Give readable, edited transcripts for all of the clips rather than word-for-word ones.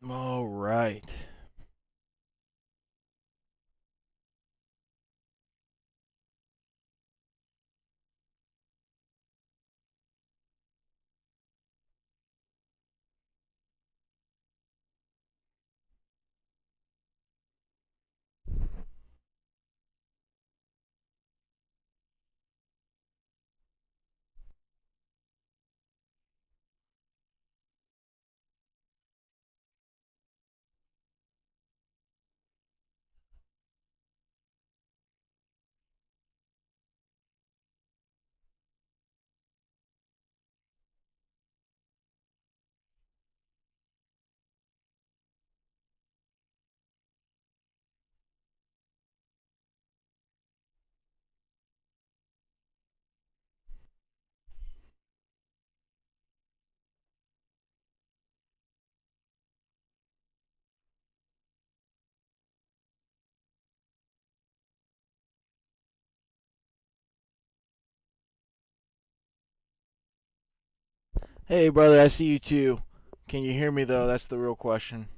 All right. Hey, brother, I see you too. Can you hear me, though? That's the real question.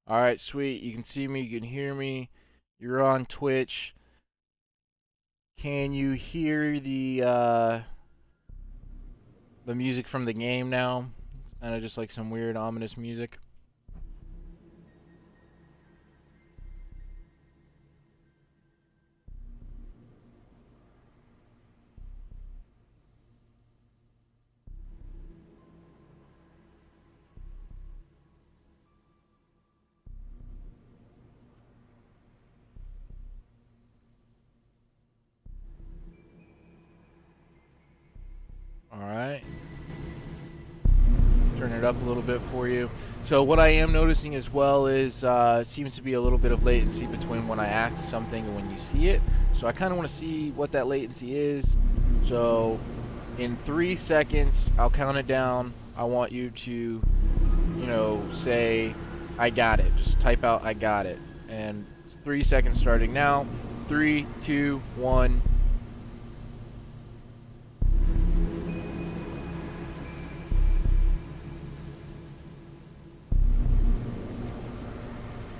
All right, sweet. You can see me, you can hear me. You're on Twitch. Can you hear the music from the game now? It's kind of just like some weird, ominous music. All right. Turn it up a little bit for you. So what I am noticing as well is it seems to be a little bit of latency between when I ask something and when you see it. So I kind of want to see what that latency is. So in 3 seconds, I'll count it down. I want you to, say, I got it. Just type out, I got it. And 3 seconds starting now. Three, two, one.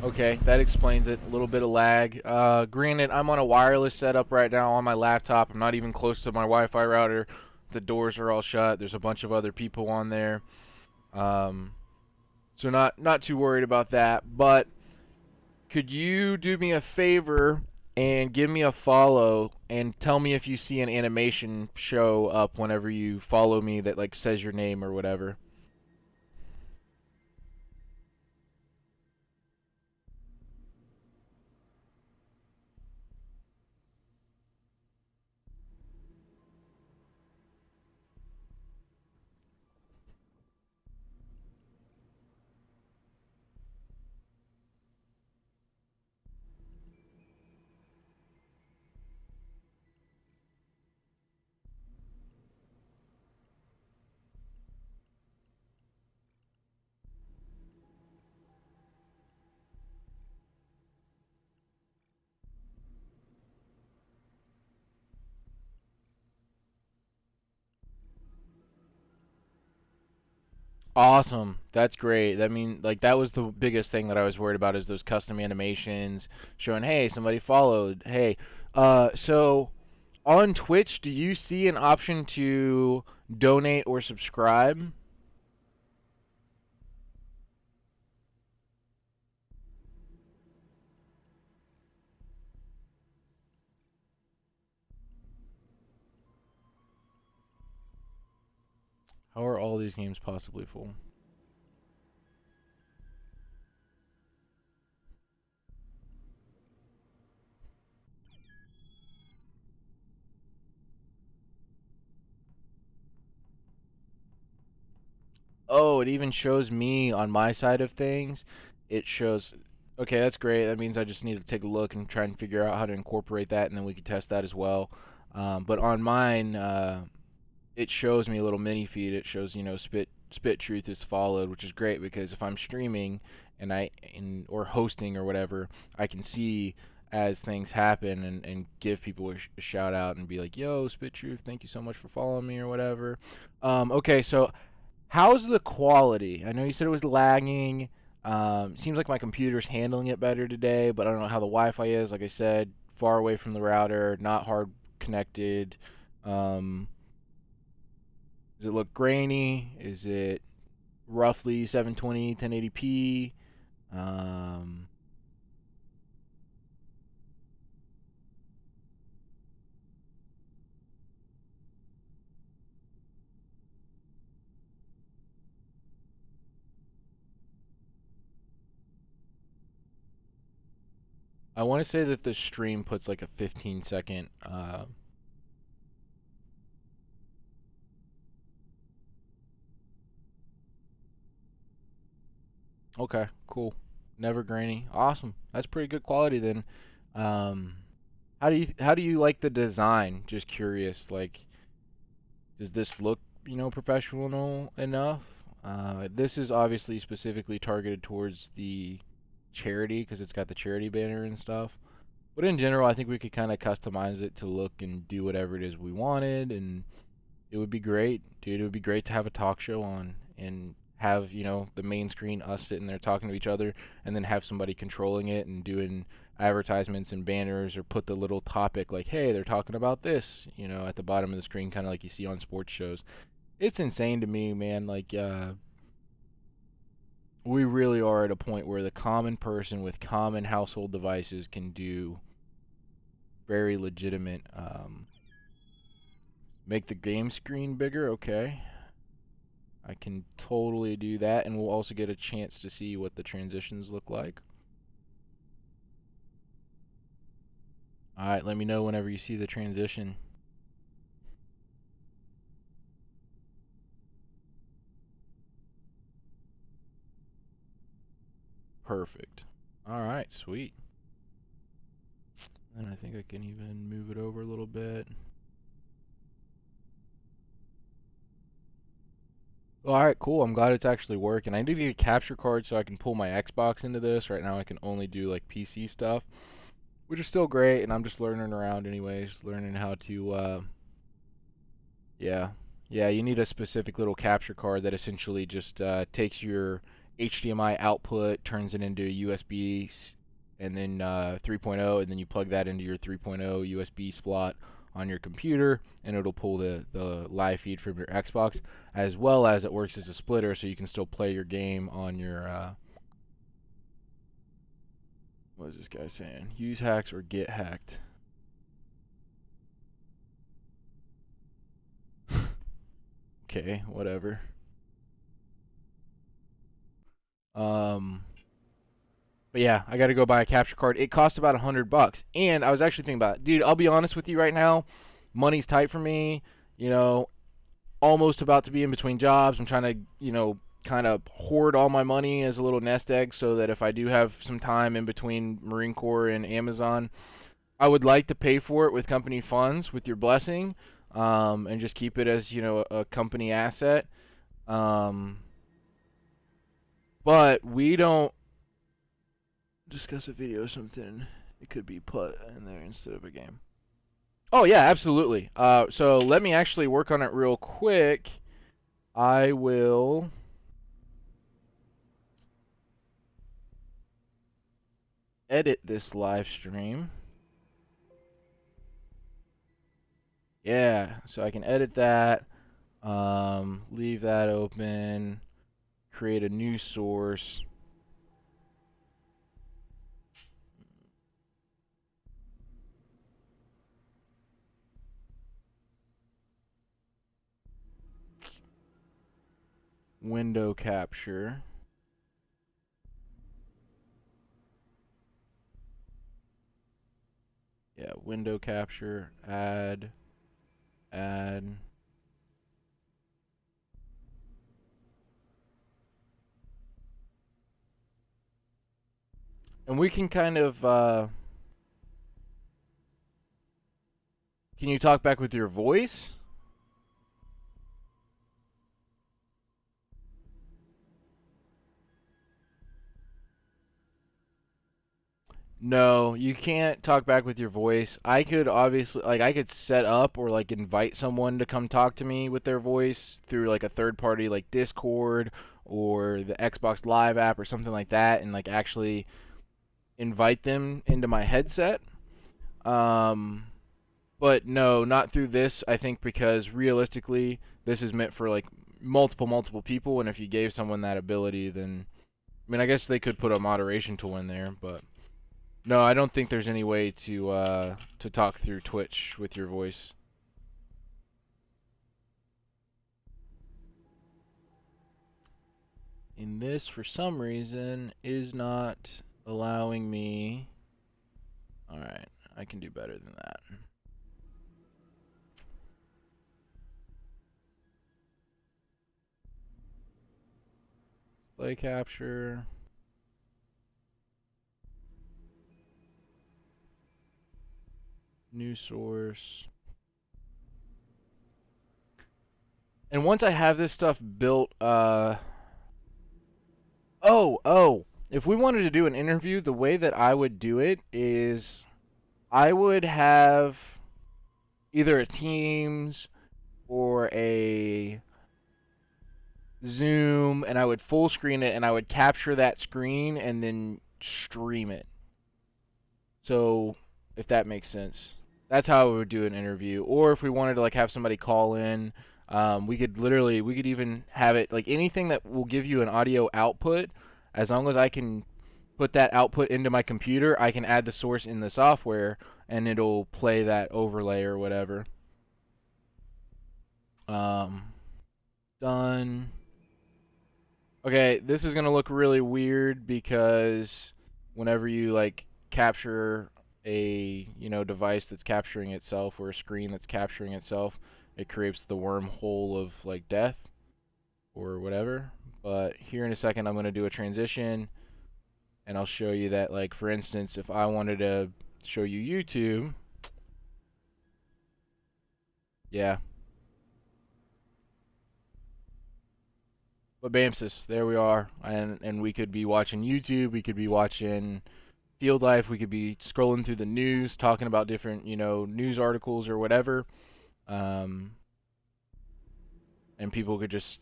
Okay, that explains it. A little bit of lag. Granted, I'm on a wireless setup right now on my laptop. I'm not even close to my Wi-Fi router. The doors are all shut. There's a bunch of other people on there. Um, so not too worried about that. But could you do me a favor and give me a follow and tell me if you see an animation show up whenever you follow me that like says your name or whatever? Awesome. That's great. That mean like that was the biggest thing that I was worried about is those custom animations showing, hey, somebody followed. Hey, so on Twitch, do you see an option to donate or subscribe? How are all these games possibly full? Oh, it even shows me on my side of things. It shows. Okay, that's great. That means I just need to take a look and try and figure out how to incorporate that, and then we can test that as well. But on mine, it shows me a little mini feed. It shows, spit. Spit Truth is followed, which is great because if I'm streaming or hosting or whatever, I can see as things happen and give people a shout out and be like, "Yo, Spit Truth, thank you so much for following me," or whatever. Okay, so how's the quality? I know you said it was lagging. Seems like my computer's handling it better today, but I don't know how the Wi-Fi is. Like I said, far away from the router, not hard connected. Um, does it look grainy? Is it roughly 720, 1080p? Um, I want to say that the stream puts like a 15-second. Okay, cool. Never grainy. Awesome. That's pretty good quality then. Um, how do you like the design? Just curious. Like, does this look, professional enough? This is obviously specifically targeted towards the charity because it's got the charity banner and stuff. But in general, I think we could kind of customize it to look and do whatever it is we wanted, and it would be great, dude. It would be great to have a talk show on and have, the main screen, us sitting there talking to each other, and then have somebody controlling it and doing advertisements and banners, or put the little topic like, hey, they're talking about this, at the bottom of the screen, kind of like you see on sports shows. It's insane to me, man. Like, we really are at a point where the common person with common household devices can do very legitimate, make the game screen bigger. Okay, I can totally do that, and we'll also get a chance to see what the transitions look like. All right, let me know whenever you see the transition. Perfect. All right, sweet. And I think I can even move it over a little bit. All right, cool. I'm glad it's actually working. I need to get a capture card so I can pull my Xbox into this. Right now I can only do like PC stuff, which is still great, and I'm just learning around anyways, learning how to yeah. Yeah, you need a specific little capture card that essentially just takes your HDMI output, turns it into USB, and then 3.0, and then you plug that into your 3.0 USB slot on your computer, and it'll pull the live feed from your Xbox, as well as it works as a splitter, so you can still play your game on your, what is this guy saying? Use hacks or get hacked. Okay, whatever. Um, But yeah, I got to go buy a capture card. It cost about $100, and I was actually thinking about it. Dude, I'll be honest with you right now. Money's tight for me. You know, almost about to be in between jobs. I'm trying to, kind of hoard all my money as a little nest egg so that if I do have some time in between Marine Corps and Amazon, I would like to pay for it with company funds, with your blessing, and just keep it as, a company asset. Um, but we don't discuss a video or something. It could be put in there instead of a game. Oh yeah, absolutely. So let me actually work on it real quick. I will edit this live stream. Yeah, so I can edit that. Leave that open. Create a new source. Window capture. Yeah, window capture. Add. Add. And we can kind of. Can you talk back with your voice? No, you can't talk back with your voice. I could obviously like I could set up or like invite someone to come talk to me with their voice through like a third party like Discord or the Xbox Live app or something like that and like actually invite them into my headset. Um but no, not through this. I think because realistically this is meant for like multiple people and if you gave someone that ability then I mean I guess they could put a moderation tool in there, but no, I don't think there's any way to talk through Twitch with your voice. And this, for some reason, is not allowing me. All right, I can do better than that. Play capture. New source. And once I have this stuff built, oh, if we wanted to do an interview, the way that I would do it is I would have either a Teams or a Zoom, and I would full screen it, and I would capture that screen and then stream it. So, if that makes sense, that's how we would do an interview. Or if we wanted to like have somebody call in, we could even have it like anything that will give you an audio output. As long as I can put that output into my computer, I can add the source in the software, and it'll play that overlay or whatever. Um, done. Okay, this is gonna look really weird because whenever you like capture a device that's capturing itself or a screen that's capturing itself, it creates the wormhole of like death or whatever. But here in a second, I'm gonna do a transition and I'll show you that like for instance, if I wanted to show you YouTube, yeah, but Bamsis, there we are, and we could be watching YouTube, we could be watching field life. We could be scrolling through the news, talking about different, news articles or whatever. Um, and people could just,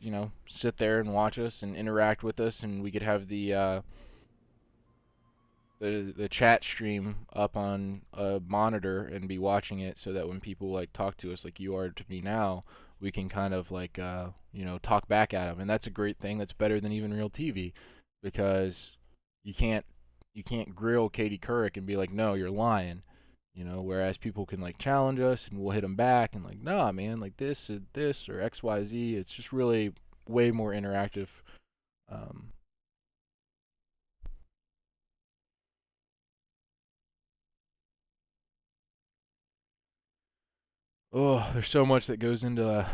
sit there and watch us and interact with us, and we could have the chat stream up on a monitor and be watching it, so that when people like talk to us like you are to me now, we can kind of like talk back at them, and that's a great thing. That's better than even real TV, because you can't you can't grill Katie Couric and be like, no, you're lying. Whereas people can like challenge us and we'll hit them back and like, nah, man, like this or XYZ. It's just really way more interactive. Um, oh, there's so much that goes into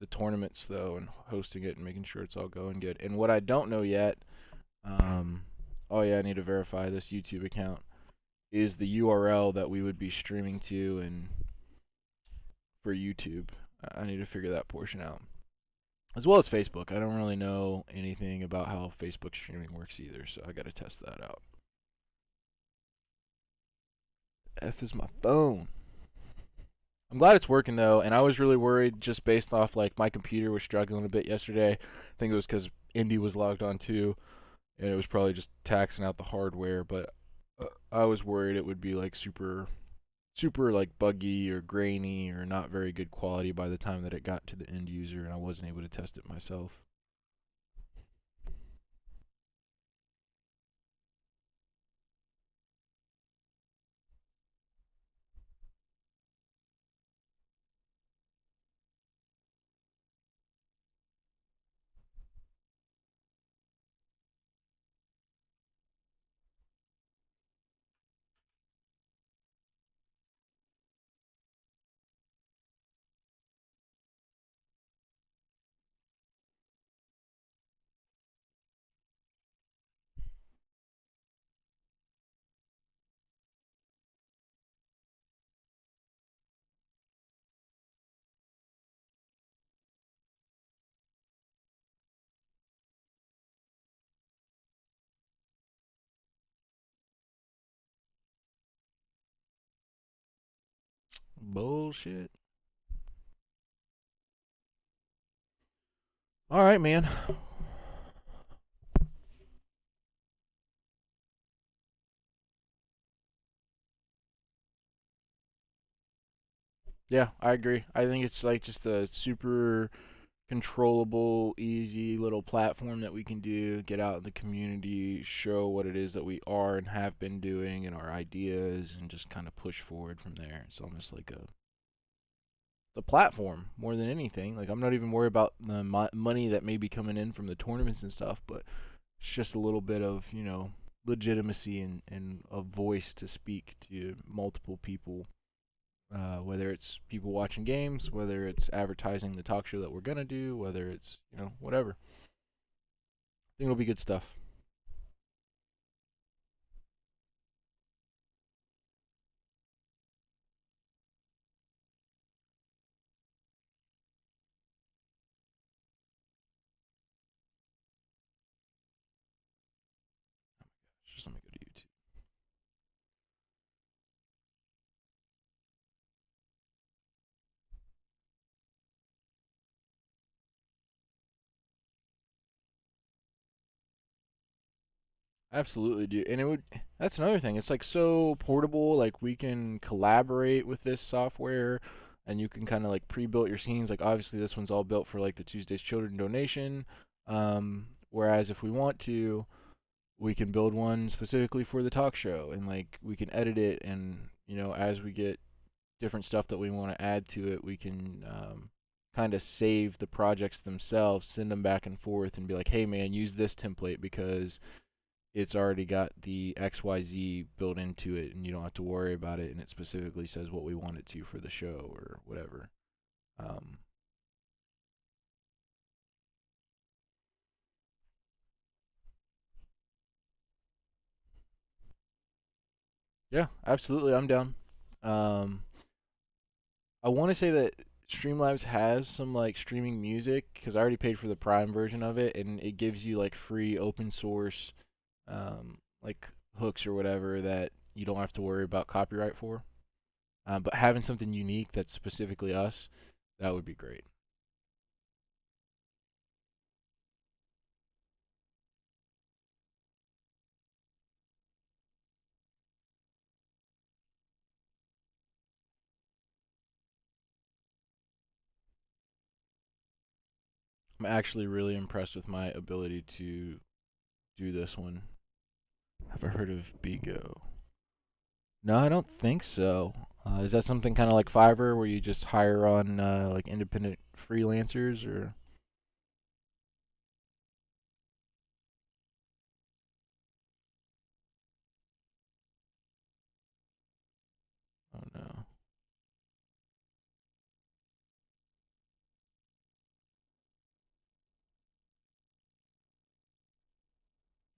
the tournaments though, and hosting it and making sure it's all going good. And what I don't know yet, um, oh yeah, I need to verify this YouTube account is the URL that we would be streaming to and for YouTube. I need to figure that portion out. As well as Facebook. I don't really know anything about how Facebook streaming works either, so I got to test that out. F is my phone. I'm glad it's working though, and I was really worried just based off like my computer was struggling a bit yesterday. I think it was because Indy was logged on too, and it was probably just taxing out the hardware. But I was worried it would be like super like buggy or grainy or not very good quality by the time that it got to the end user, and I wasn't able to test it myself. Bullshit. All right, man. Yeah, I agree. I think it's like just a super controllable, easy little platform that we can do, get out in the community, show what it is that we are and have been doing and our ideas, and just kind of push forward from there. It's almost like a platform more than anything. Like I'm not even worried about the money that may be coming in from the tournaments and stuff, but it's just a little bit of legitimacy and a voice to speak to multiple people, whether it's people watching games, whether it's advertising the talk show that we're gonna do, whether it's whatever. I think it'll be good stuff. Just let me go to YouTube. Absolutely, dude. And it would. That's another thing. It's like so portable. Like we can collaborate with this software, and you can kind of like pre-build your scenes. Like obviously, this one's all built for like the Tuesday's Children donation. Whereas if we want to, we can build one specifically for the talk show, and like we can edit it, and as we get different stuff that we want to add to it, we can kind of save the projects themselves, send them back and forth, and be like, hey man, use this template because it's already got the XYZ built into it, and you don't have to worry about it, and it specifically says what we want it to for the show or whatever. Um, yeah, absolutely, I'm down. Um, I want to say that Streamlabs has some like streaming music because I already paid for the Prime version of it, and it gives you like free open source like hooks or whatever that you don't have to worry about copyright for. But having something unique that's specifically us, that would be great. I'm actually really impressed with my ability to do this one. Have I heard of Bigo? No, I don't think so. Is that something kind of like Fiverr where you just hire on like independent freelancers or? Oh no.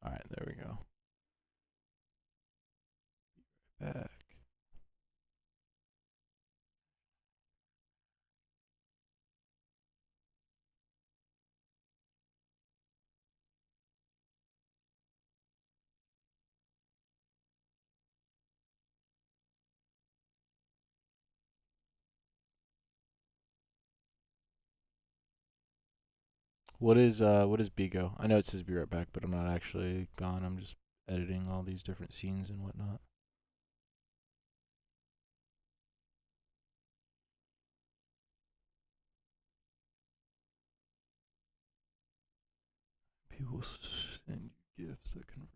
All right, there we go. Back. What is Bigo? I know it says be right back, but I'm not actually gone. I'm just editing all these different scenes and whatnot. People send you gifts that convert.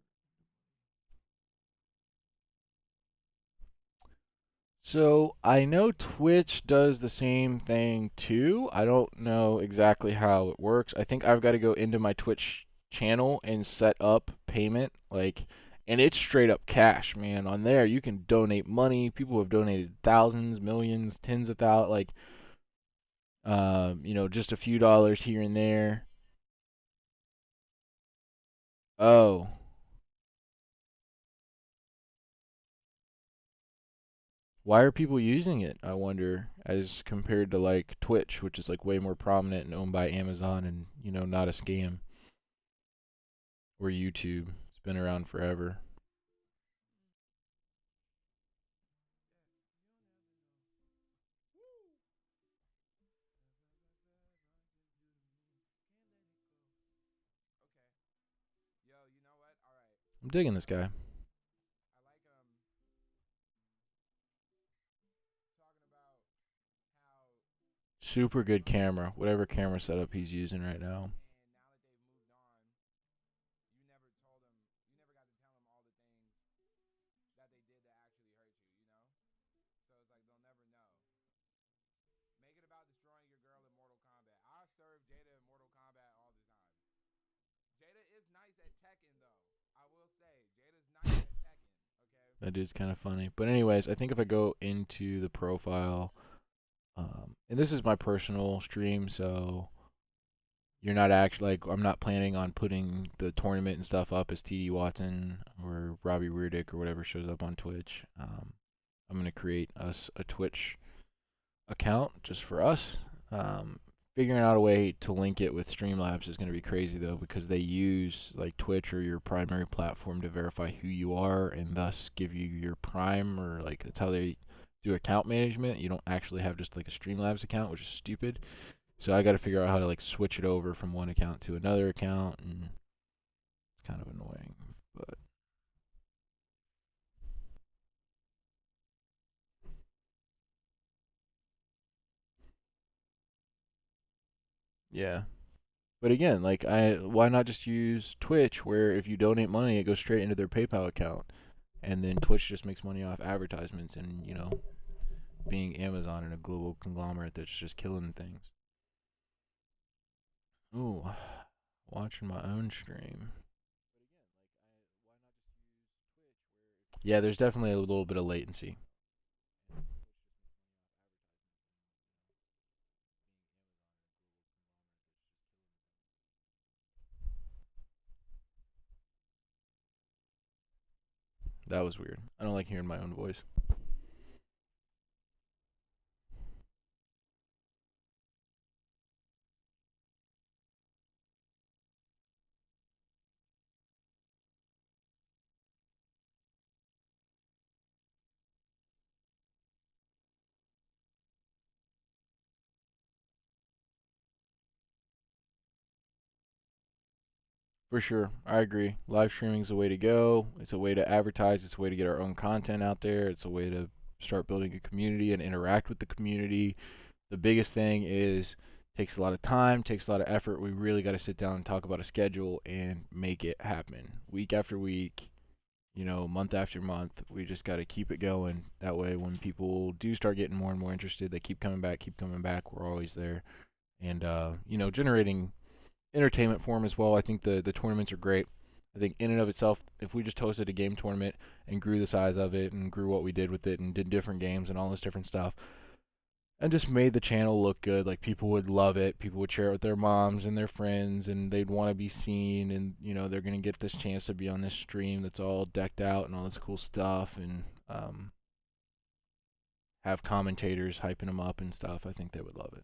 So I know Twitch does the same thing too. I don't know exactly how it works. I think I've got to go into my Twitch channel and set up payment, like, and it's straight up cash, man. On there, you can donate money. People have donated thousands, millions, tens of thousands, like, just a few dollars here and there. Oh, why are people using it? I wonder, as compared to like Twitch, which is like way more prominent and owned by Amazon and not a scam, or YouTube. It's been around forever. I'm digging this guy. Super good camera, whatever camera setup he's using right now. That is kind of funny. But anyways, I think if I go into the profile, and this is my personal stream, so you're not actually like I'm not planning on putting the tournament and stuff up as TD Watson or Robbie Reardick or whatever shows up on Twitch. I'm gonna create us a Twitch account just for us. Um, Figuring out a way to link it with Streamlabs is going to be crazy though, because they use like Twitch or your primary platform to verify who you are and thus give you your Prime, or like that's how they do account management. You don't actually have just like a Streamlabs account, which is stupid. So I got to figure out how to like switch it over from one account to another account, and it's kind of annoying, but yeah. But again, like why not just use Twitch, where if you donate money, it goes straight into their PayPal account, and then Twitch just makes money off advertisements and being Amazon and a global conglomerate that's just killing things. Ooh, watching my own stream. Yeah, there's definitely a little bit of latency. That was weird. I don't like hearing my own voice. For sure, I agree. Live streaming is a way to go. It's a way to advertise. It's a way to get our own content out there. It's a way to start building a community and interact with the community. The biggest thing is takes a lot of time, takes a lot of effort. We really got to sit down and talk about a schedule and make it happen week after week, month after month. We just got to keep it going. That way, when people do start getting more and more interested, they keep coming back, keep coming back. We're always there, and generating entertainment for them as well. I think the tournaments are great. I think in and of itself, if we just hosted a game tournament and grew the size of it and grew what we did with it and did different games and all this different stuff, and just made the channel look good. Like people would love it. People would share it with their moms and their friends, and they'd want to be seen. And they're gonna get this chance to be on this stream that's all decked out and all this cool stuff, and have commentators hyping them up and stuff. I think they would love it.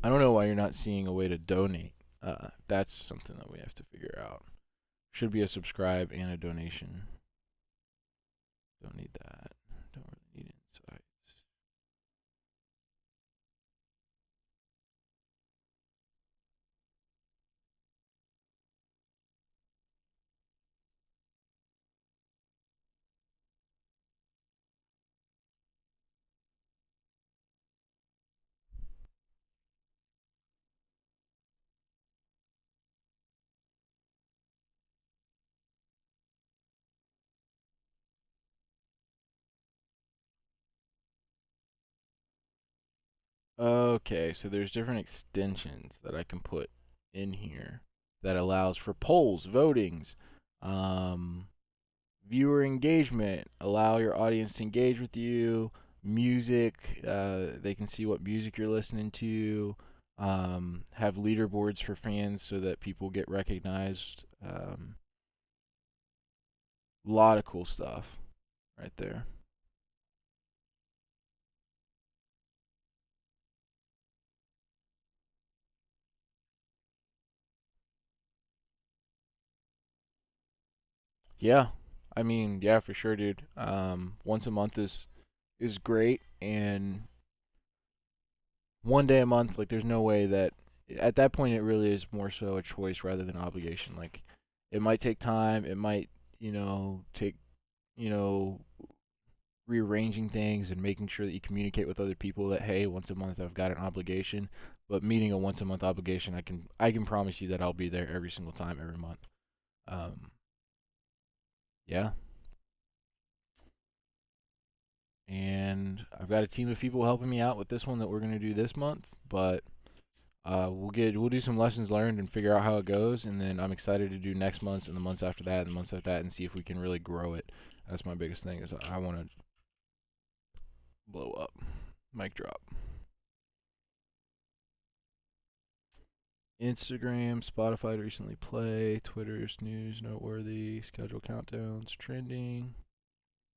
I don't know why you're not seeing a way to donate. That's something that we have to figure out. Should be a subscribe and a donation. Don't need that. Don't really need insights. Okay, so there's different extensions that I can put in here that allows for polls, votings, um, viewer engagement, allow your audience to engage with you, music, they can see what music you're listening to, have leaderboards for fans so that people get recognized. A lot of cool stuff right there. Yeah, I mean, yeah, for sure, dude. Once a month is great, and one day a month, like, there's no way that at that point it really is more so a choice rather than obligation. Like, it might take time, it might, take, you know, rearranging things and making sure that you communicate with other people that, hey, once a month I've got an obligation, but meeting a once a month obligation, I can promise you that I'll be there every single time, every month. Um, yeah, and I've got a team of people helping me out with this one that we're gonna do this month, but we'll do some lessons learned and figure out how it goes, and then I'm excited to do next month and the months after that and the months after that and see if we can really grow it. That's my biggest thing is I want to blow up. Mic drop. Instagram, Spotify to recently play, Twitter's news noteworthy, schedule countdowns, trending,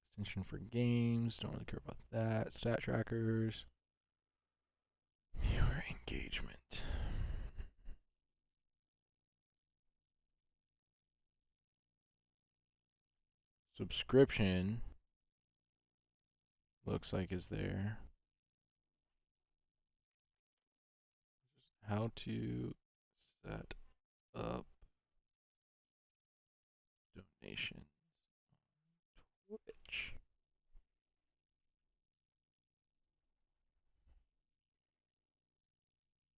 extension for games, don't really care about that, stat trackers, viewer engagement. Subscription looks like is there. How to set up donation Twitch.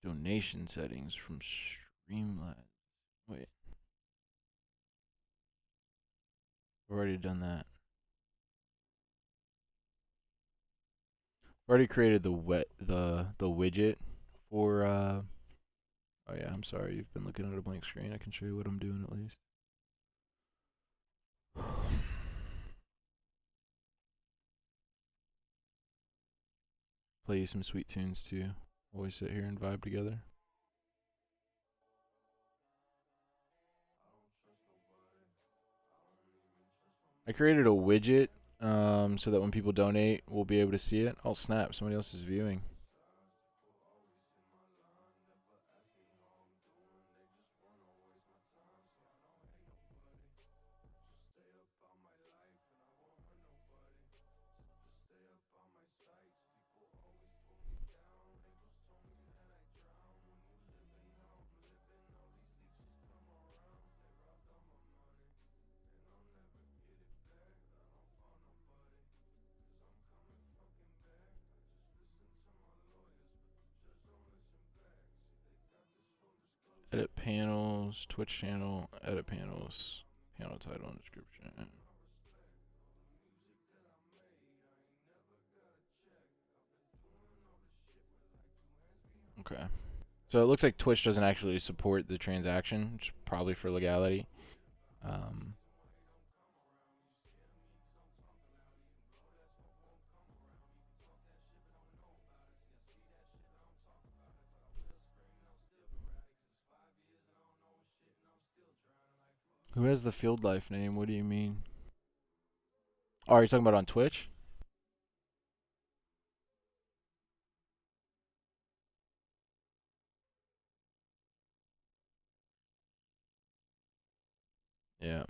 Donation settings from Streamlabs. Wait, I've already done that. I've already created the widget for oh yeah, I'm sorry, you've been looking at a blank screen. I can show you what I'm doing at least. Play you some sweet tunes too. Always sit here and vibe together. I created a widget so that when people donate, we'll be able to see it. Oh snap! Somebody else is viewing. Edit panels, Twitch channel, edit panels, panel title and description. Okay. So it looks like Twitch doesn't actually support the transaction, which is probably for legality. Um, who has the field life name? What do you mean? Oh, are you talking about on Twitch? Yeah.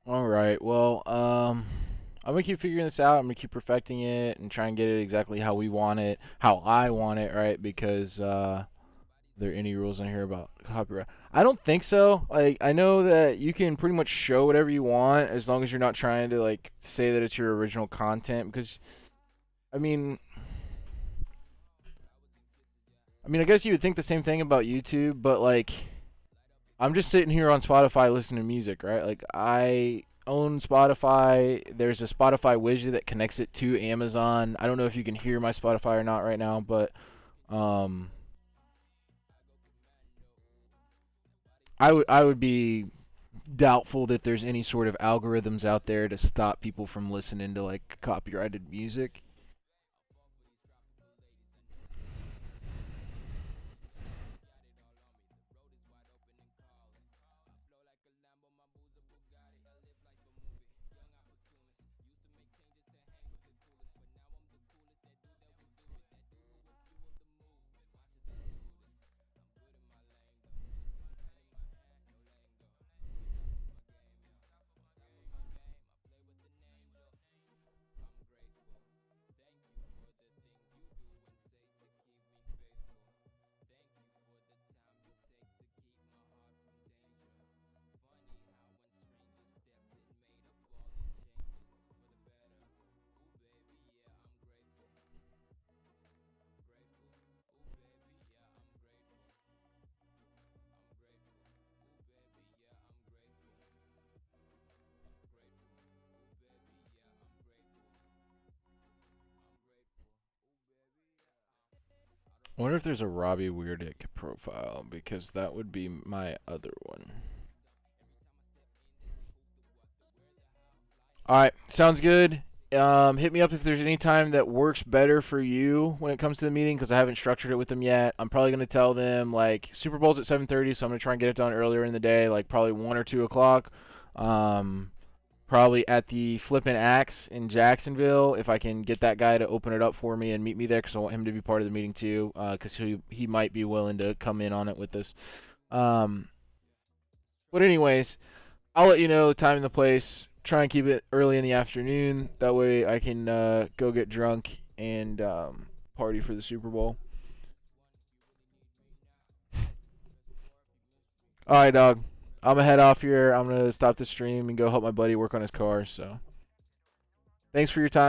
All right. Well, I'm gonna keep figuring this out. I'm gonna keep perfecting it and try and get it exactly how we want it, how I want it, right? Because are there any rules in here about copyright? I don't think so. Like, I know that you can pretty much show whatever you want as long as you're not trying to like say that it's your original content. Because I mean, I guess you would think the same thing about YouTube, but like, I'm just sitting here on Spotify listening to music, right? Like, own Spotify. There's a Spotify widget that connects it to Amazon. I don't know if you can hear my Spotify or not right now, but um, I would be doubtful that there's any sort of algorithms out there to stop people from listening to like copyrighted music. I wonder if there's a Robbie Weirdick profile because that would be my other one. All right, sounds good. Hit me up if there's any time that works better for you when it comes to the meeting because I haven't structured it with them yet. I'm probably gonna tell them like Super Bowl's at 7:30, so I'm gonna try and get it done earlier in the day, like probably 1 or 2 o'clock. Um, Probably at the Flippin' Axe in Jacksonville if I can get that guy to open it up for me and meet me there because I want him to be part of the meeting too because he might be willing to come in on it with us. Um, but anyways, I'll let you know the time and the place. Try and keep it early in the afternoon. That way I can go get drunk and party for the Super Bowl. All right, dog. I'm gonna head off here. I'm gonna stop the stream and go help my buddy work on his car. So, thanks for your time.